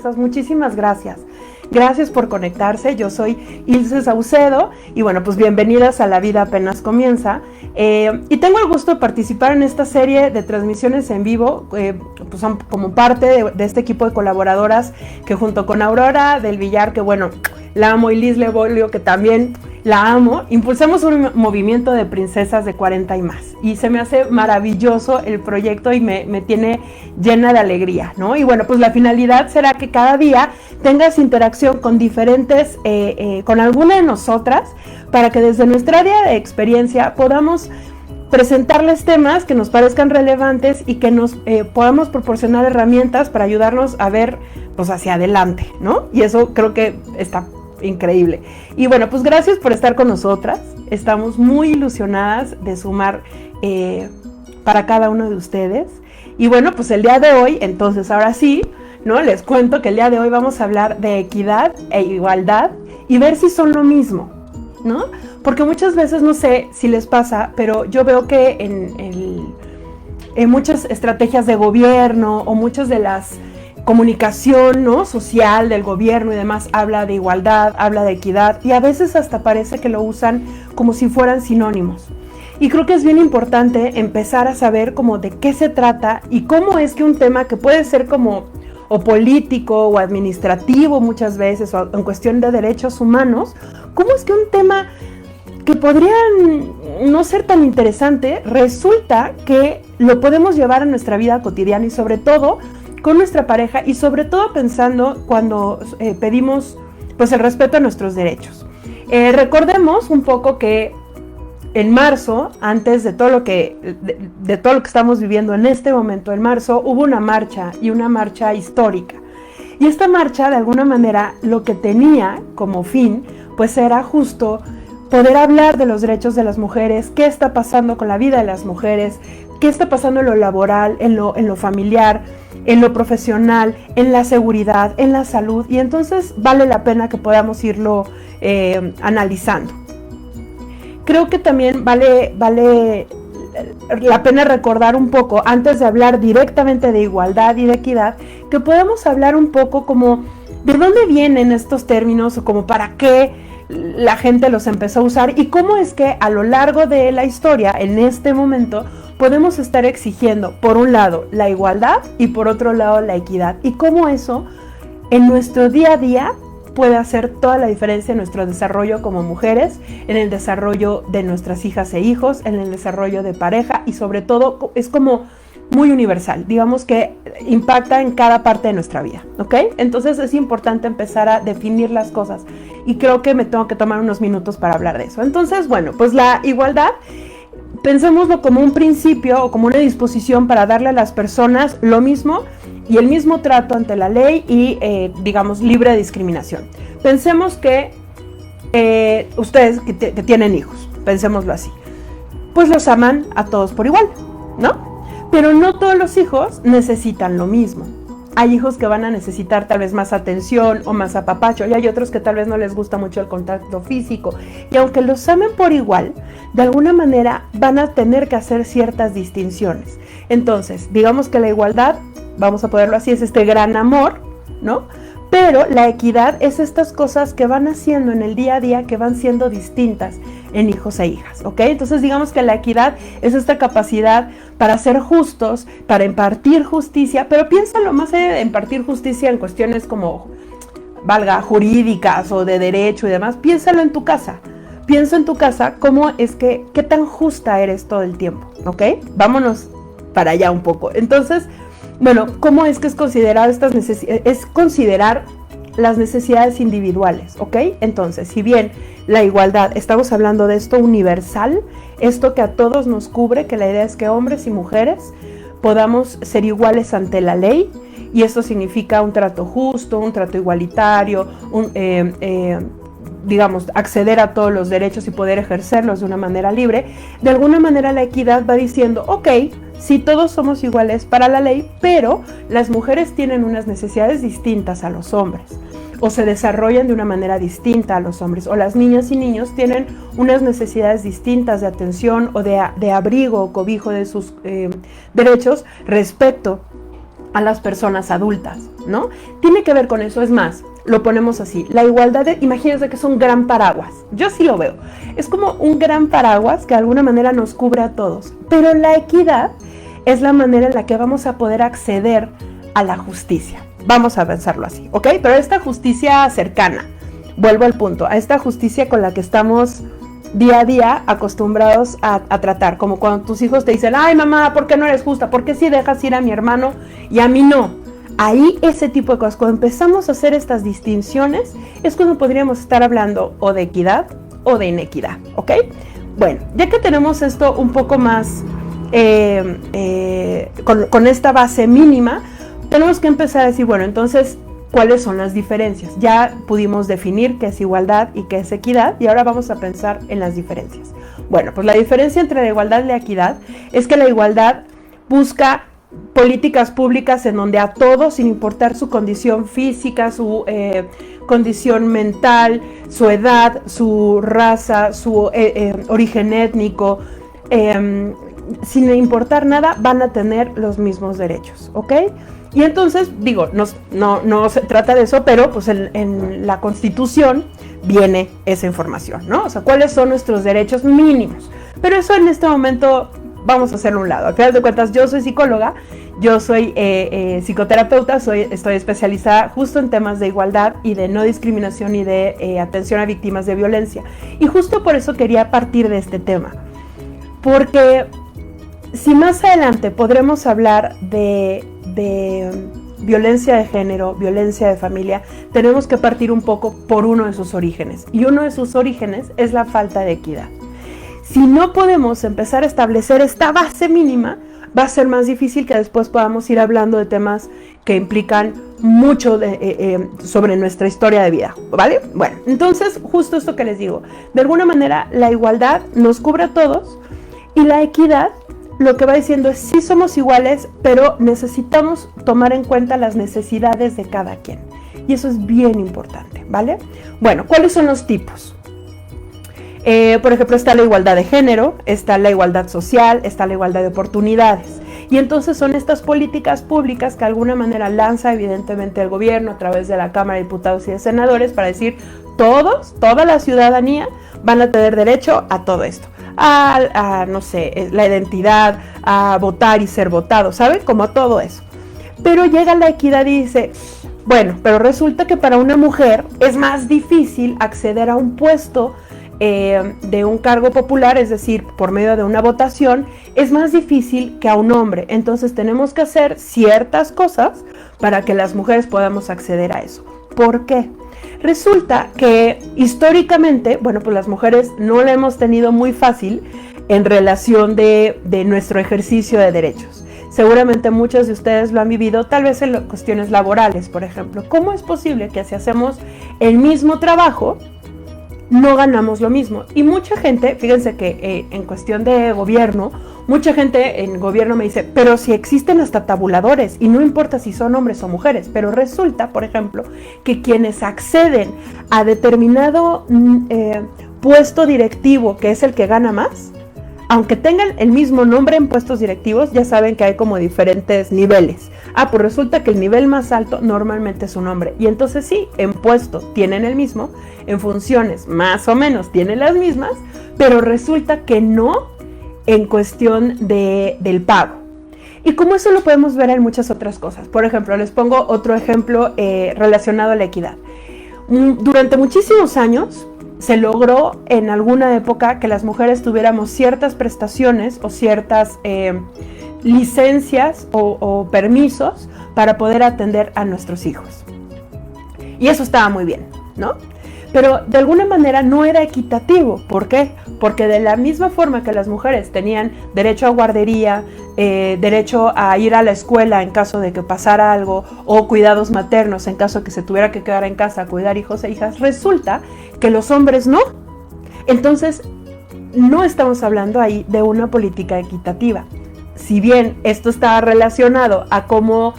Princesas, muchísimas gracias. Gracias por conectarse, yo soy Ilse Saucedo y bueno, pues bienvenidas a La Vida Apenas Comienza. Y tengo el gusto de participar en esta serie de transmisiones en vivo, pues son como parte de este equipo de colaboradoras que junto con Aurora del Villar, que bueno, la amo, y Liz Lebolio, que también la amo, impulsamos un movimiento de princesas de 40 y más. Y se me hace maravilloso el proyecto y me tiene llena de alegría, ¿no? Y bueno, pues la finalidad será que cada día tengas interacción con diferentes, con alguna de nosotras, para que desde nuestra área de experiencia podamos presentarles temas que nos parezcan relevantes y que nos podamos proporcionar herramientas para ayudarnos a ver pues hacia adelante, ¿no? Y eso creo que está increíble. Y bueno, pues gracias por estar con nosotras. Estamos muy ilusionadas de sumar para cada uno de ustedes. Y bueno, pues el día de hoy, entonces ahora sí, ¿no? Les cuento que el día de hoy vamos a hablar de equidad e igualdad y ver si son lo mismo, ¿no? Porque muchas veces, no sé si les pasa, pero yo veo que en muchas estrategias de gobierno o muchas de las comunicación, ¿no?, social del gobierno y demás, habla de igualdad, habla de equidad, y a veces hasta parece que lo usan como si fueran sinónimos. Y creo que es bien importante empezar a saber como de qué se trata y cómo es que un tema que puede ser como o político o administrativo muchas veces, o en cuestión de derechos humanos, cómo es que un tema que podría no ser tan interesante, resulta que lo podemos llevar a nuestra vida cotidiana y sobre todo con nuestra pareja y sobre todo pensando cuando pedimos pues el respeto a nuestros derechos. Recordemos un poco que en marzo, antes de todo lo que estamos viviendo en este momento, en marzo hubo una marcha y una marcha histórica. Y esta marcha de alguna manera lo que tenía como fin pues era justo poder hablar de los derechos de las mujeres, qué está pasando con la vida de las mujeres, qué está pasando en lo laboral, en lo familiar, en lo profesional, en la seguridad, en la salud, y entonces vale la pena que podamos irlo analizando. Creo que también vale la pena recordar un poco, antes de hablar directamente de igualdad y de equidad, que podamos hablar un poco como de dónde vienen estos términos o como para qué la gente los empezó a usar y cómo es que a lo largo de la historia, en este momento, podemos estar exigiendo, por un lado, la igualdad y por otro lado, la equidad. Y cómo eso, en nuestro día a día, puede hacer toda la diferencia en nuestro desarrollo como mujeres, en el desarrollo de nuestras hijas e hijos, en el desarrollo de pareja y sobre todo es como muy universal, digamos que impacta en cada parte de nuestra vida, ¿ok? Entonces es importante empezar a definir las cosas y creo que me tengo que tomar unos minutos para hablar de eso. Entonces, bueno, pues la igualdad, pensémoslo como un principio o como una disposición para darle a las personas lo mismo y el mismo trato ante la ley y, digamos, libre de discriminación. Pensemos que ustedes que tienen hijos, pensémoslo así, pues los aman a todos por igual, ¿no? Pero no todos los hijos necesitan lo mismo. Hay hijos que van a necesitar tal vez más atención o más apapacho y hay otros que tal vez no les gusta mucho el contacto físico. Y aunque los amen por igual, de alguna manera van a tener que hacer ciertas distinciones. Entonces, digamos que la igualdad, vamos a ponerlo así, es este gran amor, ¿no? Pero la equidad es estas cosas que van haciendo en el día a día que van siendo distintas en hijos e hijas, ¿ok? Entonces digamos que la equidad es esta capacidad para ser justos, para impartir justicia, pero piénsalo más allá de impartir justicia en cuestiones como, valga, jurídicas o de derecho y demás, piénsalo en tu casa. Piensa en tu casa cómo es que, qué tan justa eres todo el tiempo, ¿ok? Vámonos para allá un poco. Entonces, bueno, ¿cómo es que es considerar estas necesidades? Es considerar las necesidades individuales, ¿ok? Entonces, si bien la igualdad, estamos hablando de esto universal, esto que a todos nos cubre, que la idea es que hombres y mujeres podamos ser iguales ante la ley, y esto significa un trato justo, un trato igualitario, digamos, acceder a todos los derechos y poder ejercerlos de una manera libre. De alguna manera la equidad va diciendo, ok, sí, todos somos iguales para la ley, pero las mujeres tienen unas necesidades distintas a los hombres, o se desarrollan de una manera distinta a los hombres, o las niñas y niños tienen unas necesidades distintas de atención o de abrigo o cobijo de sus derechos respecto a las personas adultas, ¿no? Tiene que ver con eso. Es más, lo ponemos así, la igualdad, imagínense que es un gran paraguas, yo sí lo veo, es como un gran paraguas que de alguna manera nos cubre a todos, pero la equidad es la manera en la que vamos a poder acceder a la justicia, vamos a pensarlo así, ¿ok? Pero esta justicia cercana, vuelvo al punto, a esta justicia con la que estamos día a día acostumbrados a tratar, como cuando tus hijos te dicen, ay mamá, ¿por qué no eres justa? ¿Por qué sí dejas ir a mi hermano y a mí no? Ahí ese tipo de cosas, cuando empezamos a hacer estas distinciones, es cuando podríamos estar hablando o de equidad o de inequidad, ¿ok? Bueno, ya que tenemos esto un poco más con esta base mínima, tenemos que empezar a decir, bueno, entonces, ¿cuáles son las diferencias? Ya pudimos definir qué es igualdad y qué es equidad, y ahora vamos a pensar en las diferencias. Bueno, pues la diferencia entre la igualdad y la equidad es que la igualdad busca políticas públicas en donde a todos, sin importar su condición física, su condición mental, su edad, su raza, su origen étnico, sin importar nada, van a tener los mismos derechos, ¿ok? Y entonces, digo, no se trata de eso, pero pues en la Constitución viene esa información, ¿no? O sea, ¿cuáles son nuestros derechos mínimos? Pero eso en este momento vamos a hacerlo a un lado. Al final de cuentas, yo soy psicóloga, yo soy psicoterapeuta, estoy especializada justo en temas de igualdad y de no discriminación y de atención a víctimas de violencia. Y justo por eso quería partir de este tema. Porque si más adelante podremos hablar de violencia de género, violencia de familia, tenemos que partir un poco por uno de sus orígenes. Y uno de sus orígenes es la falta de equidad. Si no podemos empezar a establecer esta base mínima, va a ser más difícil que después podamos ir hablando de temas que implican mucho sobre nuestra historia de vida, ¿vale? Bueno, entonces justo esto que les digo, de alguna manera la igualdad nos cubre a todos y la equidad lo que va diciendo es sí somos iguales, pero necesitamos tomar en cuenta las necesidades de cada quien. Y eso es bien importante, ¿vale? Bueno, ¿cuáles son los tipos? Por ejemplo, está la igualdad de género, está la igualdad social, está la igualdad de oportunidades. Y entonces son estas políticas públicas que de alguna manera lanza evidentemente el gobierno a través de la Cámara de Diputados y de Senadores para decir toda la ciudadanía van a tener derecho a todo esto. No sé, la identidad, a votar y ser votado, ¿saben? Como todo eso. Pero llega la equidad y dice, bueno, pero resulta que para una mujer es más difícil acceder a un puesto de un cargo popular, es decir, por medio de una votación, es más difícil que a un hombre. Entonces tenemos que hacer ciertas cosas para que las mujeres podamos acceder a eso. ¿Por qué? Resulta que históricamente, bueno, pues las mujeres no la hemos tenido muy fácil en relación de nuestro ejercicio de derechos. Seguramente muchos de ustedes lo han vivido, tal vez en cuestiones laborales, por ejemplo. ¿Cómo es posible que si hacemos el mismo trabajo, no ganamos lo mismo? Y mucha gente, fíjense que en cuestión de gobierno, mucha gente en gobierno me dice, pero si existen hasta tabuladores y no importa si son hombres o mujeres, pero resulta, por ejemplo, que quienes acceden a determinado puesto directivo, que es el que gana más, aunque tengan el mismo nombre en puestos directivos, ya saben que hay como diferentes niveles. Pues resulta que el nivel más alto normalmente es un hombre. Y entonces sí, en puesto tienen el mismo, en funciones más o menos tienen las mismas, pero resulta que no en cuestión del pago. Y como eso lo podemos ver en muchas otras cosas. Por ejemplo, les pongo otro ejemplo relacionado a la equidad. Durante muchísimos años se logró en alguna época que las mujeres tuviéramos ciertas prestaciones o ciertas licencias o permisos para poder atender a nuestros hijos. Y eso estaba muy bien, ¿no? Pero de alguna manera no era equitativo. ¿Por qué? Porque de la misma forma que las mujeres tenían derecho a guardería, derecho a ir a la escuela en caso de que pasara algo, o cuidados maternos en caso de que se tuviera que quedar en casa a cuidar hijos e hijas, resulta que los hombres no. Entonces, no estamos hablando ahí de una política equitativa. Si bien esto está relacionado a cómo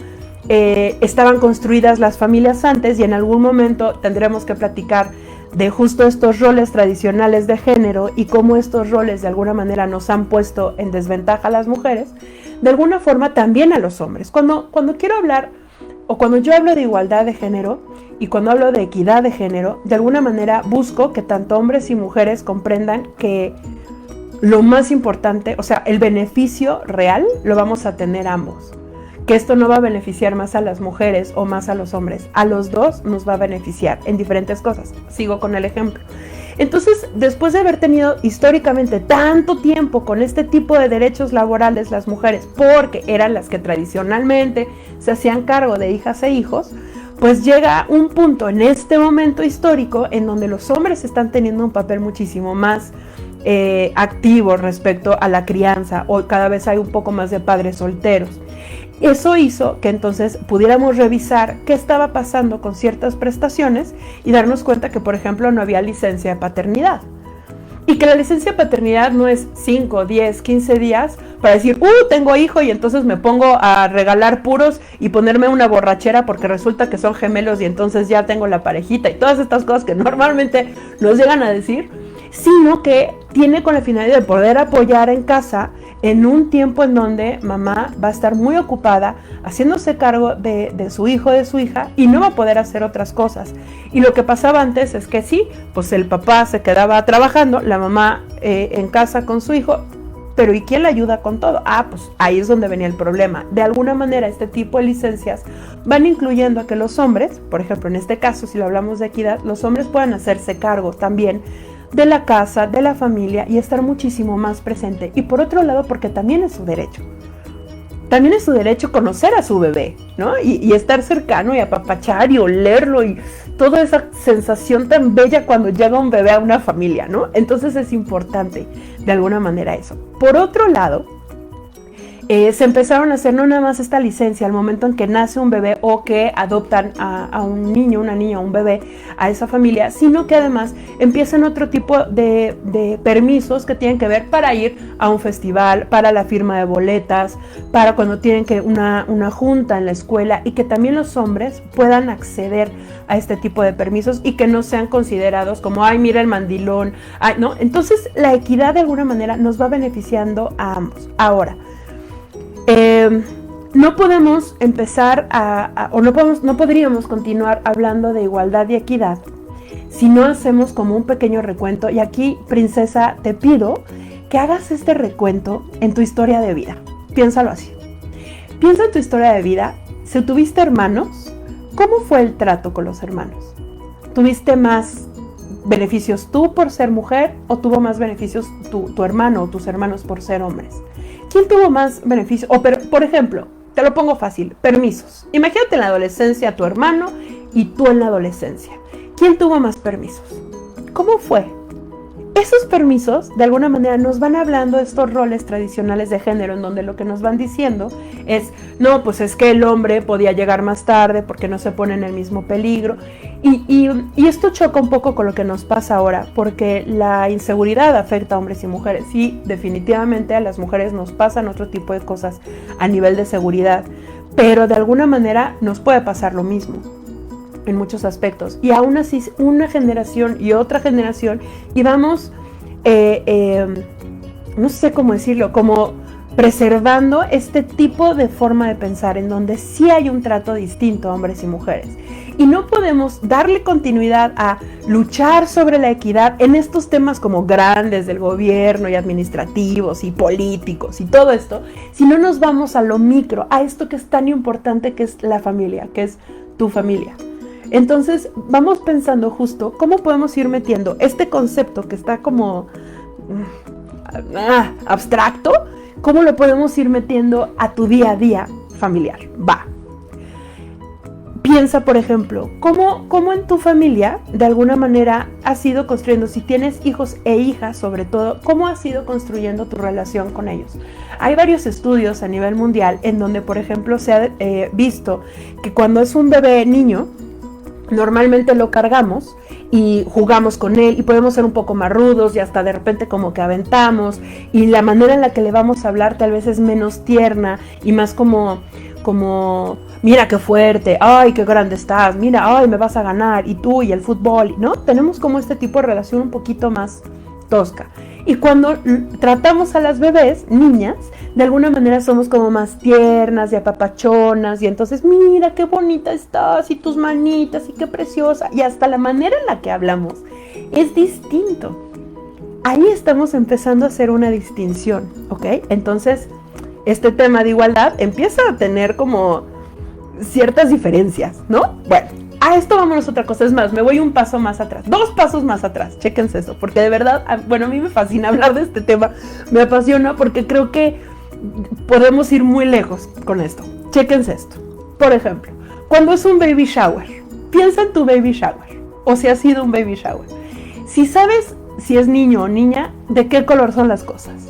estaban construidas las familias antes, y en algún momento tendremos que platicar de justo estos roles tradicionales de género y cómo estos roles de alguna manera nos han puesto en desventaja a las mujeres, de alguna forma también a los hombres. Cuando quiero hablar, o cuando yo hablo de igualdad de género y cuando hablo de equidad de género, de alguna manera busco que tanto hombres y mujeres comprendan que lo más importante, o sea, el beneficio real lo vamos a tener ambos. Que esto no va a beneficiar más a las mujeres o más a los hombres. A los dos nos va a beneficiar en diferentes cosas. Sigo con el ejemplo. Entonces, después de haber tenido históricamente tanto tiempo con este tipo de derechos laborales las mujeres, porque eran las que tradicionalmente se hacían cargo de hijas e hijos, pues llega un punto en este momento histórico en donde los hombres están teniendo un papel muchísimo más activo respecto a la crianza, o cada vez hay un poco más de padres solteros. Eso hizo que entonces pudiéramos revisar qué estaba pasando con ciertas prestaciones y darnos cuenta que, por ejemplo, no había licencia de paternidad. Y que la licencia de paternidad no es 5, 10, 15 días para decir, tengo hijo y entonces me pongo a regalar puros y ponerme una borrachera porque resulta que son gemelos y entonces ya tengo la parejita y todas estas cosas que normalmente nos llegan a decir, sino que tiene con la finalidad de poder apoyar en casa en un tiempo en donde mamá va a estar muy ocupada haciéndose cargo de su hijo, de su hija, y no va a poder hacer otras cosas. Y lo que pasaba antes es que sí, pues el papá se quedaba trabajando, la mamá en casa con su hijo, pero ¿y quién la ayuda con todo? Pues ahí es donde venía el problema. De alguna manera este tipo de licencias van incluyendo a que los hombres, por ejemplo en este caso si lo hablamos de equidad, los hombres puedan hacerse cargo también de la casa, de la familia y estar muchísimo más presente. Y por otro lado, porque también es su derecho. También es su derecho conocer a su bebé, ¿no? Y estar cercano y apapachar y olerlo y toda esa sensación tan bella cuando llega un bebé a una familia, ¿no? Entonces es importante de alguna manera eso. Por otro lado, se empezaron a hacer no nada más esta licencia al momento en que nace un bebé o que adoptan a un niño, una niña, un bebé a esa familia, sino que además empiezan otro tipo de permisos que tienen que ver para ir a un festival, para la firma de boletas, para cuando tienen que una junta en la escuela, y que también los hombres puedan acceder a este tipo de permisos y que no sean considerados como, ay, mira el mandilón, ay, ¿no? Entonces la equidad de alguna manera nos va beneficiando a ambos. Ahora, no podemos empezar no podríamos continuar hablando de igualdad y equidad si no hacemos como un pequeño recuento. Y aquí, princesa, te pido que hagas este recuento en tu historia de vida. Piénsalo así. Piensa en tu historia de vida. Si tuviste hermanos, ¿cómo fue el trato con los hermanos? ¿Tuviste más beneficios tú por ser mujer o tuvo más beneficios tu hermano o tus hermanos por ser hombres? ¿Quién tuvo más beneficios? Por ejemplo, te lo pongo fácil, permisos. Imagínate en la adolescencia tu hermano y tú en la adolescencia. ¿Quién tuvo más permisos? ¿Cómo fue? Esos permisos, de alguna manera, nos van hablando de estos roles tradicionales de género, en donde lo que nos van diciendo es, no, pues es que el hombre podía llegar más tarde porque no se pone en el mismo peligro. Y esto choca un poco con lo que nos pasa ahora, porque la inseguridad afecta a hombres y mujeres. Sí, definitivamente a las mujeres nos pasan otro tipo de cosas a nivel de seguridad, pero de alguna manera nos puede pasar lo mismo en muchos aspectos. Y aún así, una generación y otra generación, y vamos, no sé cómo decirlo, como preservando este tipo de forma de pensar en donde sí hay un trato distinto a hombres y mujeres. Y no podemos darle continuidad a luchar sobre la equidad en estos temas como grandes del gobierno y administrativos y políticos y todo esto, si no nos vamos a lo micro, a esto que es tan importante, que es la familia, que es tu familia. Entonces vamos pensando justo cómo podemos ir metiendo este concepto que está como abstracto, cómo lo podemos ir metiendo a tu día a día familiar. Va. Piensa, por ejemplo, cómo en tu familia de alguna manera has ido construyendo, si tienes hijos e hijas sobre todo, cómo has ido construyendo tu relación con ellos. Hay varios estudios a nivel mundial en donde, por ejemplo, se ha visto que cuando es un bebé niño, normalmente lo cargamos y jugamos con él y podemos ser un poco más rudos y hasta de repente como que aventamos, y la manera en la que le vamos a hablar tal vez es menos tierna y más como mira qué fuerte, ay qué grande estás, mira, ay me vas a ganar, y tú y el fútbol, ¿no? Tenemos como este tipo de relación un poquito más tosca. Y cuando tratamos a las bebés, niñas, de alguna manera somos como más tiernas y apapachonas, y entonces mira qué bonita estás, y tus manitas, y qué preciosa, y hasta la manera en la que hablamos es distinto. Ahí estamos empezando a hacer una distinción, ¿ok? Entonces, este tema de igualdad empieza a tener como ciertas diferencias, ¿no? Bueno, a esto vámonos a otra cosa. Es más, me voy un paso más atrás, 2 pasos más atrás, chéquense eso, porque de verdad, bueno, a mí me fascina hablar de este tema, me apasiona porque creo que podemos ir muy lejos con esto. Chéquense esto. Por ejemplo, cuando es un baby shower, piensa en tu baby shower, o si ha sido un baby shower. Si sabes si es niño o niña, ¿de qué color son las cosas?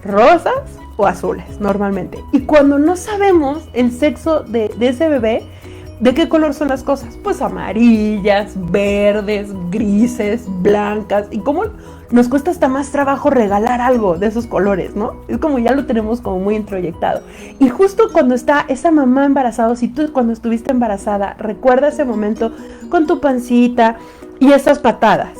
¿Rosas o azules, normalmente? Y cuando no sabemos el sexo de ese bebé, ¿de qué color son las cosas? Pues amarillas, verdes, grises, blancas. Y cómo nos cuesta hasta más trabajo regalar algo de esos colores, ¿no? Es como ya lo tenemos como muy introyectado. Y justo cuando está esa mamá embarazada, si tú cuando estuviste embarazada, recuerda ese momento con tu pancita y esas patadas.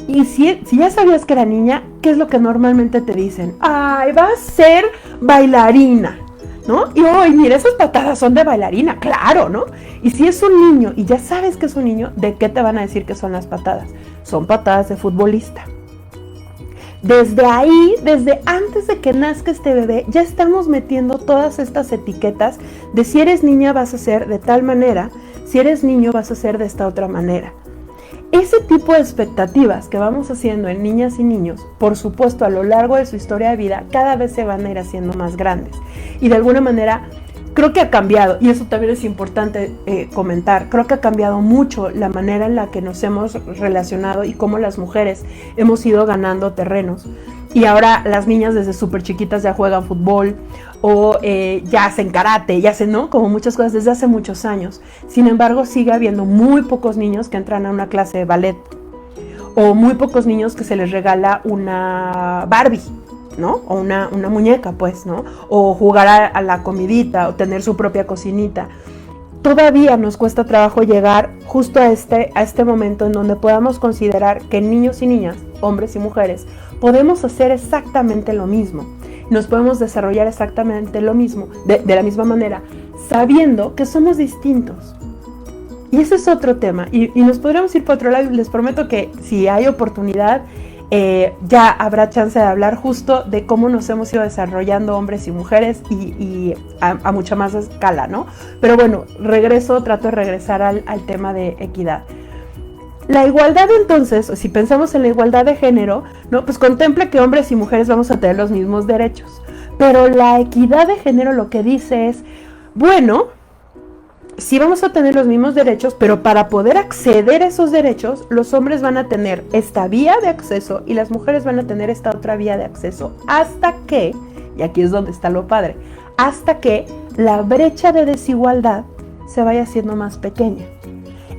Y si ya sabías que era niña, ¿qué es lo que normalmente te dicen? ¡Ay, va a ser bailarina! ¿No? Y hoy, mira, esas patadas son de bailarina, claro, ¿no? Y si es un niño y ya sabes que es un niño, ¿de qué te van a decir que son las patadas? Son patadas de futbolista. Desde ahí, desde antes de que nazca este bebé, ya estamos metiendo todas estas etiquetas de si eres niña vas a ser de tal manera, si eres niño vas a ser de esta otra manera. Ese tipo de expectativas que vamos haciendo en niñas y niños, por supuesto, a lo largo de su historia de vida, cada vez se van a ir haciendo más grandes. Y de alguna manera, creo que ha cambiado, y eso también es importante comentar, creo que ha cambiado mucho la manera en la que nos hemos relacionado y cómo las mujeres hemos ido ganando terrenos. Y ahora las niñas desde súper chiquitas ya juegan fútbol o ya hacen karate, ya hacen, ¿no? Como muchas cosas desde hace muchos años. Sin embargo, sigue habiendo muy pocos niños que entran a una clase de ballet o muy pocos niños que se les regala una Barbie, ¿no? O una muñeca, pues, ¿no? O jugar a la comidita o tener su propia cocinita. Todavía nos cuesta trabajo llegar justo a este momento en donde podamos considerar que niños y niñas, hombres y mujeres, podemos hacer exactamente lo mismo. Nos podemos desarrollar exactamente lo mismo, de la misma manera, sabiendo que somos distintos. Y ese es otro tema. Y nos podríamos ir por otro lado. Y les prometo que si hay oportunidad, ya habrá chance de hablar justo de cómo nos hemos ido desarrollando hombres y mujeres y a mucha más escala, ¿no? Pero bueno, trato de regresar al tema de equidad. La igualdad, entonces, si pensamos en la igualdad de género, ¿no? Pues contempla que hombres y mujeres vamos a tener los mismos derechos. Pero la equidad de género lo que dice es, bueno, sí vamos a tener los mismos derechos, pero para poder acceder a esos derechos, los hombres van a tener esta vía de acceso y las mujeres van a tener esta otra vía de acceso hasta que, y aquí es donde está lo padre, hasta que la brecha de desigualdad se vaya haciendo más pequeña.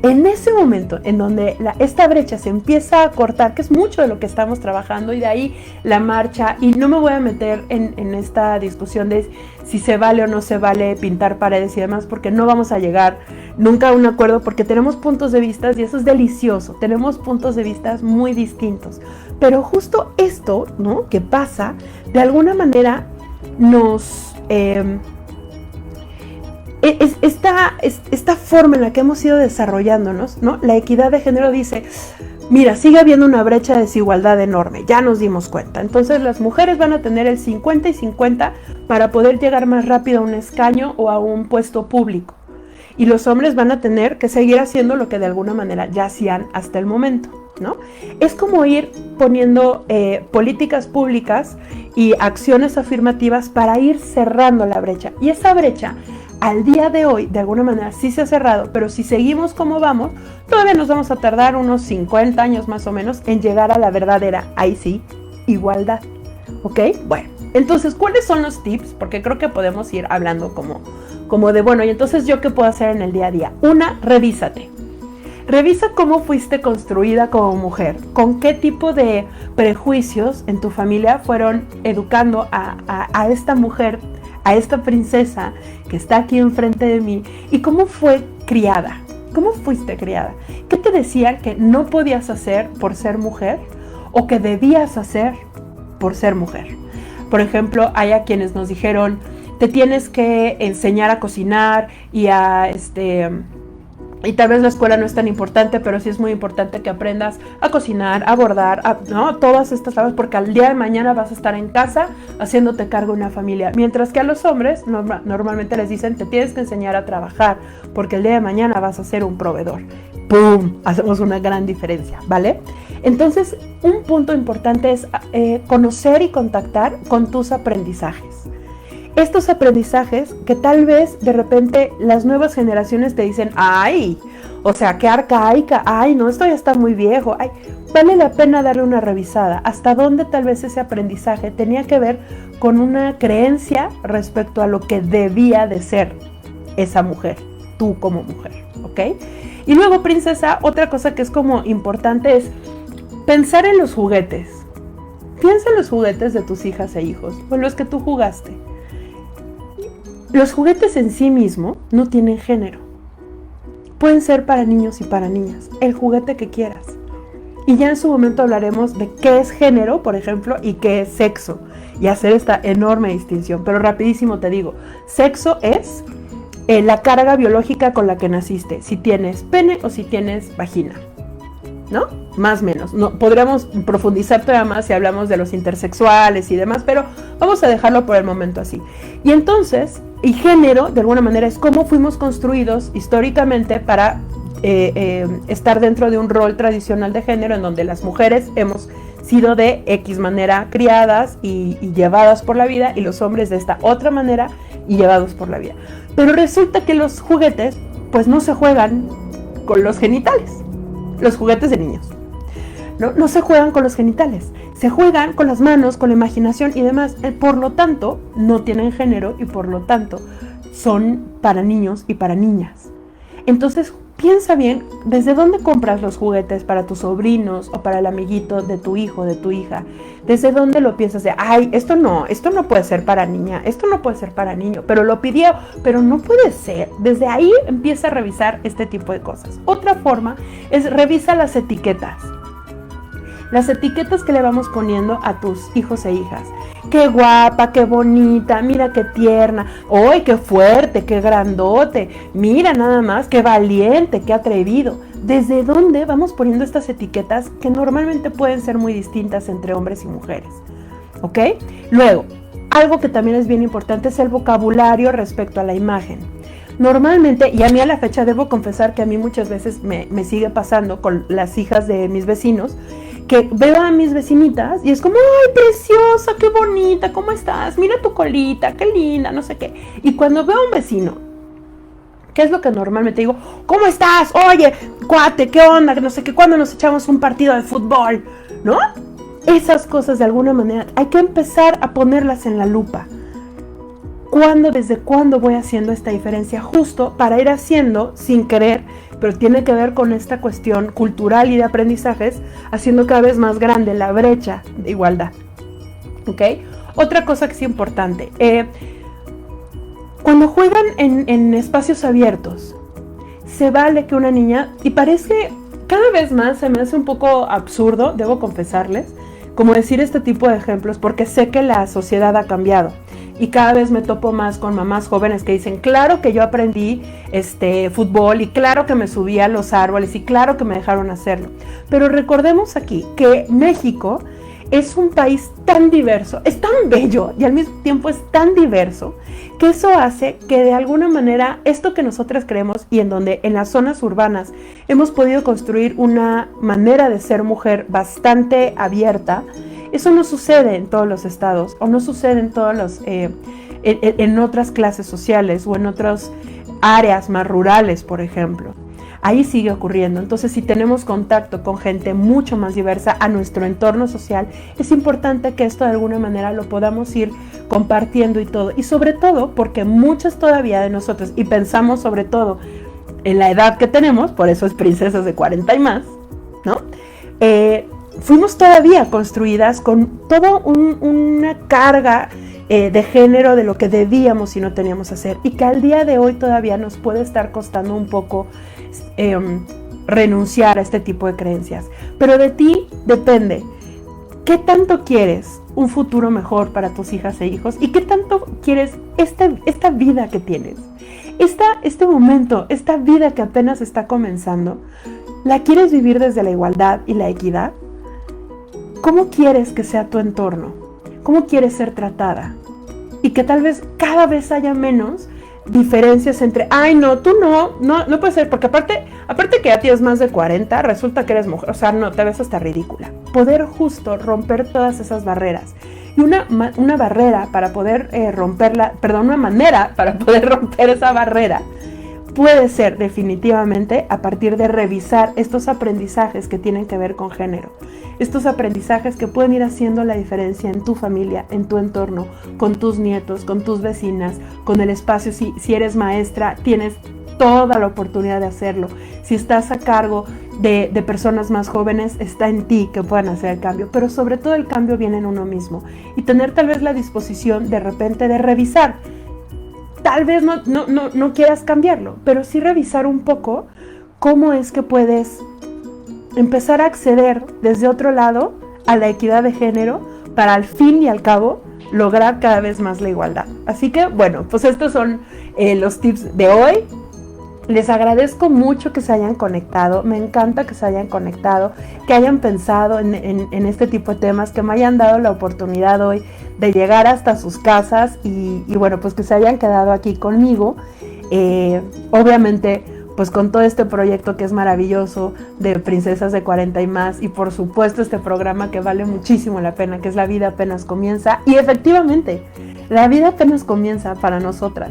En ese momento en donde esta brecha se empieza a cortar, que es mucho de lo que estamos trabajando, y de ahí la marcha, y no me voy a meter en esta discusión de si se vale o no se vale pintar paredes y demás, porque no vamos a llegar nunca a un acuerdo, porque tenemos puntos de vista, y eso es delicioso, tenemos puntos de vista muy distintos, pero justo esto, ¿no?, que pasa, de alguna manera nos... Esta forma en la que hemos ido desarrollándonos, ¿no? La equidad de género dice, mira, sigue habiendo una brecha de desigualdad enorme, ya nos dimos cuenta. Entonces las mujeres van a tener el 50 y 50 para poder llegar más rápido a un escaño o a un puesto público. Y los hombres van a tener que seguir haciendo lo que de alguna manera ya hacían hasta el momento, ¿no? Es como ir poniendo políticas públicas y acciones afirmativas para ir cerrando la brecha. Y esa brecha, al día de hoy, de alguna manera sí se ha cerrado, pero si seguimos como vamos, todavía nos vamos a tardar unos 50 años más o menos en llegar a la verdadera, ahí sí, igualdad. ¿Ok? Bueno, entonces, ¿cuáles son los tips? Porque creo que podemos ir hablando como de, bueno, y entonces, ¿yo qué puedo hacer en el día a día? Una, revísate. Revisa cómo fuiste construida como mujer, con qué tipo de prejuicios en tu familia fueron educando a esta mujer, a esta princesa que está aquí enfrente de mí, y cómo fue criada, cómo fuiste criada, qué te decían que no podías hacer por ser mujer, o que debías hacer por ser mujer. Por ejemplo, hay a quienes nos dijeron, te tienes que enseñar a cocinar y y tal vez la escuela no es tan importante, pero sí es muy importante que aprendas a cocinar, a bordar, ¿no? Todas estas labores, porque al día de mañana vas a estar en casa haciéndote cargo de una familia. Mientras que a los hombres normalmente les dicen, te tienes que enseñar a trabajar, porque el día de mañana vas a ser un proveedor. ¡Pum! Hacemos una gran diferencia, ¿vale? Entonces, un punto importante es conocer y contactar con tus aprendizajes. Estos aprendizajes que tal vez de repente las nuevas generaciones te dicen, ¡ay! O sea, qué arcaica, ¡ay! No, esto ya está muy viejo, ¡ay! Vale la pena darle una revisada. Hasta dónde tal vez ese aprendizaje tenía que ver con una creencia respecto a lo que debía de ser esa mujer, tú como mujer, ¿ok? Y luego, princesa, otra cosa que es como importante es pensar en los juguetes. Piensa en los juguetes de tus hijas e hijos, con los que tú jugaste. Los juguetes en sí mismo no tienen género. Pueden ser para niños y para niñas, el juguete que quieras. Y ya en su momento hablaremos de qué es género, por ejemplo, y qué es sexo, y hacer esta enorme distinción. Pero rapidísimo te digo, sexo es la carga biológica con la que naciste, si tienes pene o si tienes vagina, ¿no? Más o menos. No, podríamos profundizar todavía más si hablamos de los intersexuales y demás, pero vamos a dejarlo por el momento así. Y entonces, y género, de alguna manera, es cómo fuimos construidos históricamente para estar dentro de un rol tradicional de género en donde las mujeres hemos sido de X manera criadas y llevadas por la vida, y los hombres de esta otra manera y llevados por la vida. Pero resulta que los juguetes, pues no se juegan con los genitales, los juguetes de niños. No se juegan con los genitales, se juegan con las manos, con la imaginación y demás. Por lo tanto, no tienen género y por lo tanto son para niños y para niñas. Entonces, piensa bien, ¿desde dónde compras los juguetes para tus sobrinos o para el amiguito de tu hijo, de tu hija? ¿Desde dónde lo piensas de, ay, esto no puede ser para niña, esto no puede ser para niño, pero lo pidió, pero no puede ser? Desde ahí empieza a revisar este tipo de cosas. Otra forma es revisa las etiquetas. Las etiquetas que le vamos poniendo a tus hijos e hijas. Qué guapa, qué bonita, mira qué tierna, ¡ay, qué fuerte, qué grandote! Mira nada más, qué valiente, qué atrevido. ¿Desde dónde vamos poniendo estas etiquetas que normalmente pueden ser muy distintas entre hombres y mujeres? ¿Ok? Luego, algo que también es bien importante es el vocabulario respecto a la imagen. Normalmente, y a mí a la fecha debo confesar que a mí muchas veces me sigue pasando con las hijas de mis vecinos, que veo a mis vecinitas y es como, ¡ay, preciosa, qué bonita! ¿Cómo estás? Mira tu colita, qué linda, no sé qué. Y cuando veo a un vecino, ¿qué es lo que normalmente digo? ¿Cómo estás? Oye, cuate, ¿qué onda? No sé qué, ¿cuándo nos echamos un partido de fútbol? ¿No? Esas cosas de alguna manera hay que empezar a ponerlas en la lupa. ¿Desde cuándo voy haciendo esta diferencia? Justo para ir haciendo, sin querer, pero tiene que ver con esta cuestión cultural y de aprendizajes, haciendo cada vez más grande la brecha de igualdad. ¿Ok? Otra cosa que es importante, cuando juegan en espacios abiertos, se vale que una niña, y parece cada vez más, se me hace un poco absurdo, debo confesarles, como decir este tipo de ejemplos, porque sé que la sociedad ha cambiado. Y cada vez me topo más con mamás jóvenes que dicen, claro que yo aprendí fútbol y claro que me subí a los árboles y claro que me dejaron hacerlo. Pero recordemos aquí que México es un país tan diverso, es tan bello y al mismo tiempo es tan diverso, que eso hace que de alguna manera esto que nosotras creemos y en donde en las zonas urbanas hemos podido construir una manera de ser mujer bastante abierta, eso no sucede en todos los estados o no sucede en todos los en otras clases sociales o en otras áreas más rurales, por ejemplo. Ahí sigue ocurriendo. Entonces, si tenemos contacto con gente mucho más diversa a nuestro entorno social, es importante que esto de alguna manera lo podamos ir compartiendo y todo. Y sobre todo porque muchas todavía de nosotros, y pensamos sobre todo en la edad que tenemos, por eso es princesas de 40 y más, ¿no? Fuimos todavía construidas con toda una carga de género de lo que debíamos y no teníamos que hacer, y que al día de hoy todavía nos puede estar costando un poco renunciar a este tipo de creencias. Pero de ti depende ¿Qué tanto quieres un futuro mejor para tus hijas e hijos? ¿Y qué tanto quieres esta vida que tienes? Este momento, esta vida que apenas está comenzando, ¿la quieres vivir desde la igualdad y la equidad? ¿Cómo quieres que sea tu entorno? ¿Cómo quieres ser tratada? Y que tal vez cada vez haya menos diferencias entre, ay no, tú no puede ser, porque aparte que ya tienes más de 40, resulta que eres mujer, o sea, no, te ves hasta ridícula. Poder justo romper todas esas barreras. Y una barrera para poder una manera para poder romper esa barrera puede ser definitivamente a partir de revisar estos aprendizajes que tienen que ver con género. Estos aprendizajes que pueden ir haciendo la diferencia en tu familia, en tu entorno, con tus nietos, con tus vecinas, con el espacio. Si eres maestra, tienes toda la oportunidad de hacerlo. Si estás a cargo de personas más jóvenes, está en ti que puedan hacer el cambio. Pero sobre todo el cambio viene en uno mismo. Y tener tal vez la disposición de repente de revisar. Tal vez no quieras cambiarlo, pero sí revisar un poco cómo es que puedes empezar a acceder desde otro lado a la equidad de género para al fin y al cabo lograr cada vez más la igualdad. Así que bueno, pues estos son los tips de hoy. Les agradezco mucho que se hayan conectado, me encanta que se hayan conectado, que hayan pensado en este tipo de temas, que me hayan dado la oportunidad hoy de llegar hasta sus casas y bueno, pues que se hayan quedado aquí conmigo. Obviamente, pues con todo este proyecto que es maravilloso de Princesas de 40 y más, y por supuesto este programa que vale muchísimo la pena, que es La Vida Apenas Comienza. Y efectivamente, la vida apenas comienza para nosotras.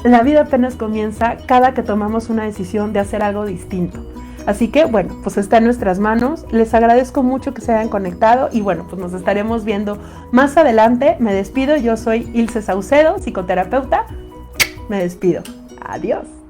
La vida apenas comienza cada que tomamos una decisión de hacer algo distinto. Así que bueno, pues está en nuestras manos. Les agradezco mucho que se hayan conectado y bueno, pues nos estaremos viendo más adelante. Me despido, yo soy Ilse Saucedo, psicoterapeuta. Me despido. Adiós.